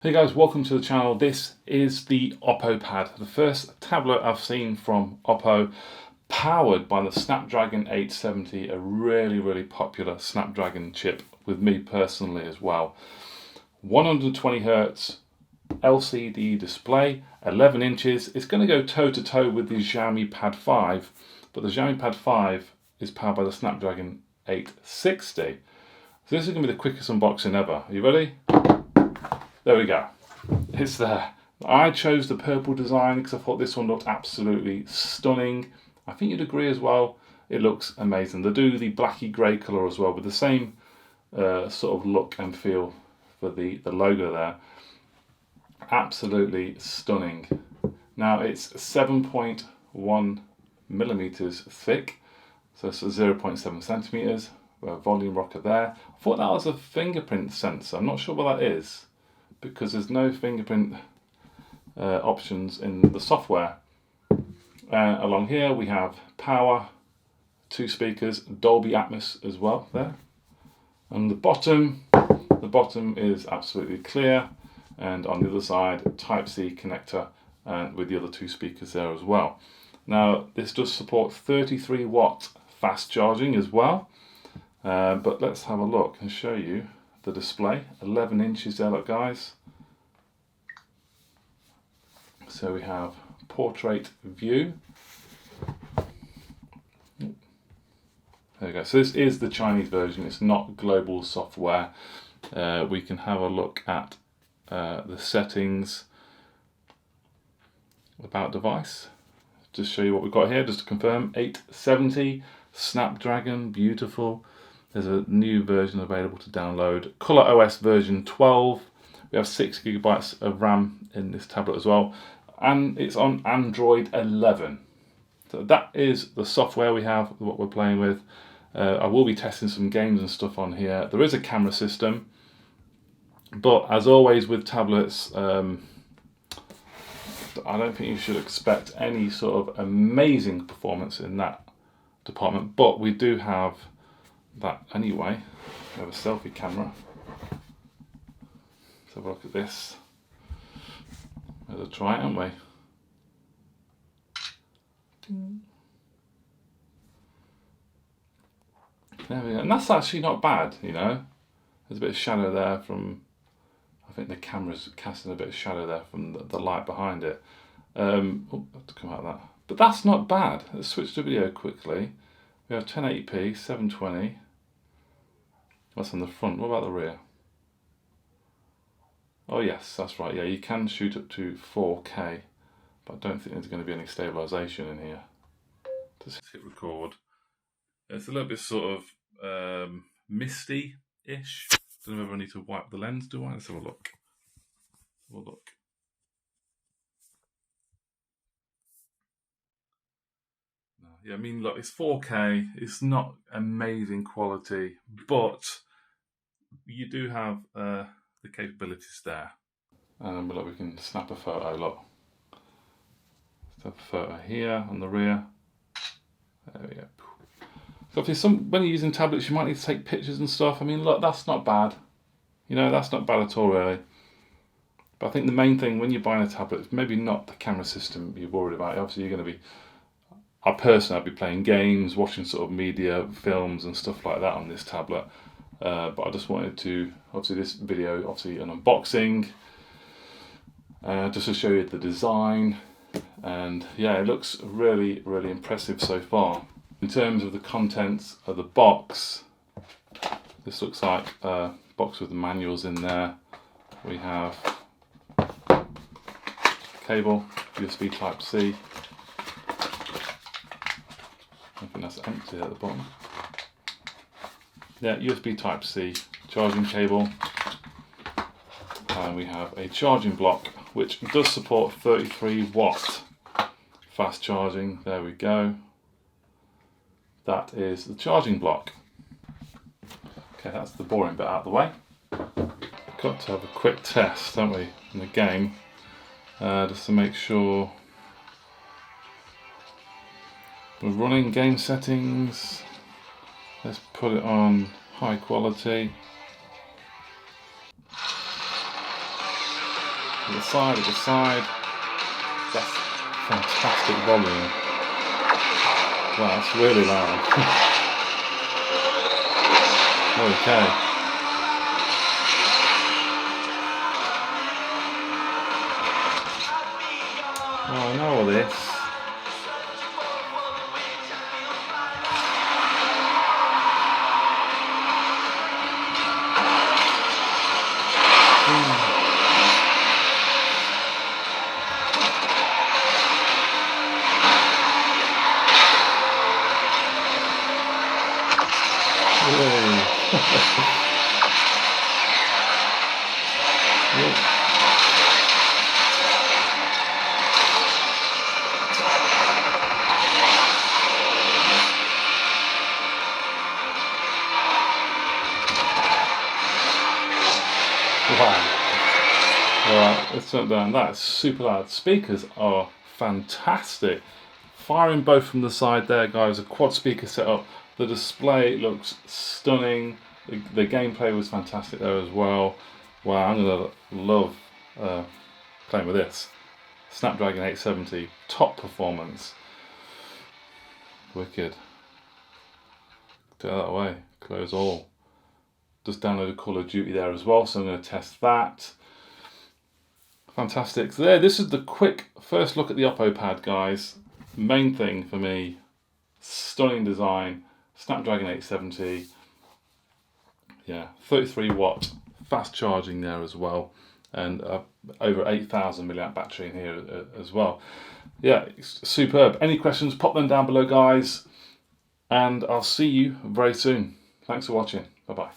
Hey guys, welcome to the channel. This is the Oppo Pad, the first tablet I've seen from Oppo, powered by the Snapdragon 870, a really popular Snapdragon chip with me personally as well. 120Hz LCD display, 11 inches. It's going to go toe to toe with the Xiaomi Pad 5, but the Xiaomi Pad 5 is powered by the Snapdragon 860. So this is going to be the quickest unboxing ever. Are you ready? There we go. It's there. I chose the purple design because I thought this one looked absolutely stunning. I think you'd agree as well. It looks amazing. They do the blacky grey colour as well with the same sort of look and feel for the logo there. Absolutely stunning. Now it's 7.1 millimeters thick, so it's 0.7 centimeters. Volume rocker there. I thought that was a fingerprint sensor. I'm not sure what that is, because there's no fingerprint options in the software. Along here we have power, 2 speakers, Dolby Atmos as well there. And the bottom is absolutely clear, and on the other side Type-C connector with the other 2 speakers there as well. Now this does support 33 watt fast charging as well, but let's have a look and show you the display. 11 inches there, look guys. So we have portrait view. There we go. So this is the Chinese version, it's not global software. We can have a look at the settings, about device. Just show you what we've got here, just to confirm. 870 Snapdragon, beautiful. There's a new version available to download. ColorOS version 12. We have 6 GB of RAM in this tablet as well. And it's on Android 11. So that is the software we have, what we're playing with. I will be testing some games and stuff on here. There is a camera system, but as always with tablets, I don't think you should expect any sort of amazing performance in that department, but we do have that anyway. We have a selfie camera. Let's have a look at this. Let's try it, haven't we? There we go. And that's actually not bad, you know. There's a bit of shadow there from, I think the camera's casting a bit of shadow there from the light behind it. Oh, I have to come out of that. But that's not bad. Let's switch to video quickly. We have 1080p, 720. That's on the front. What about the rear? Oh yes, that's right. Yeah, you can shoot up to 4K, but I don't think there's going to be any stabilisation in here. Just hit record. It's a little bit sort of misty-ish. Don't know if I need to wipe the lens, do I? Let's have a look. Have a look. No, yeah, I mean, look, it's 4K. It's not amazing quality, but you do have the capabilities there. And look, we can snap a photo, look. Snap a photo here on the rear. There we go. So obviously when you're using tablets, you might need to take pictures and stuff. I mean, look, that's not bad. You know, that's not bad at all, really. But I think the main thing when you're buying a tablet is maybe not the camera system you're worried about. Obviously, you're going to be, I'll be playing games, watching sort of media, films and stuff like that on this tablet. But I just wanted to, obviously this video, obviously an unboxing, just to show you the design. And yeah, it looks really impressive so far. In terms of the contents of the box, this looks like a box with the manuals in there. We have cable, USB Type-C. I think that's empty at the bottom. Yeah, USB Type-C charging cable. And we have a charging block which does support 33 watt fast charging. There we go. That is the charging block. Okay, that's the boring bit out of the way. Got to have a quick test, don't we, in the game, just to make sure we're running game settings. Let's put it on high quality. at the side, at the side. That's fantastic volume. Wow, that's really loud. Okay. Oh, I know all this. Wow. Alright, let's jump down. That's super loud. Speakers are fantastic. Firing both from the side there, guys. A quad speaker setup. The display looks stunning. The gameplay was fantastic there as well. Wow, I'm gonna love playing with this. Snapdragon 870, top performance. Wicked. Take that away. Close all. Just downloaded Call of Duty there as well, so I'm going to test that. Fantastic. So there, this is the quick first look at the Oppo Pad, guys. Main thing for me, stunning design, Snapdragon 870. Yeah, 33 watt fast charging there as well, and over 8,000 milliamp battery in here as well. Yeah, it's superb. Any questions, pop them down below, guys, and I'll see you very soon. Thanks for watching. Bye-bye.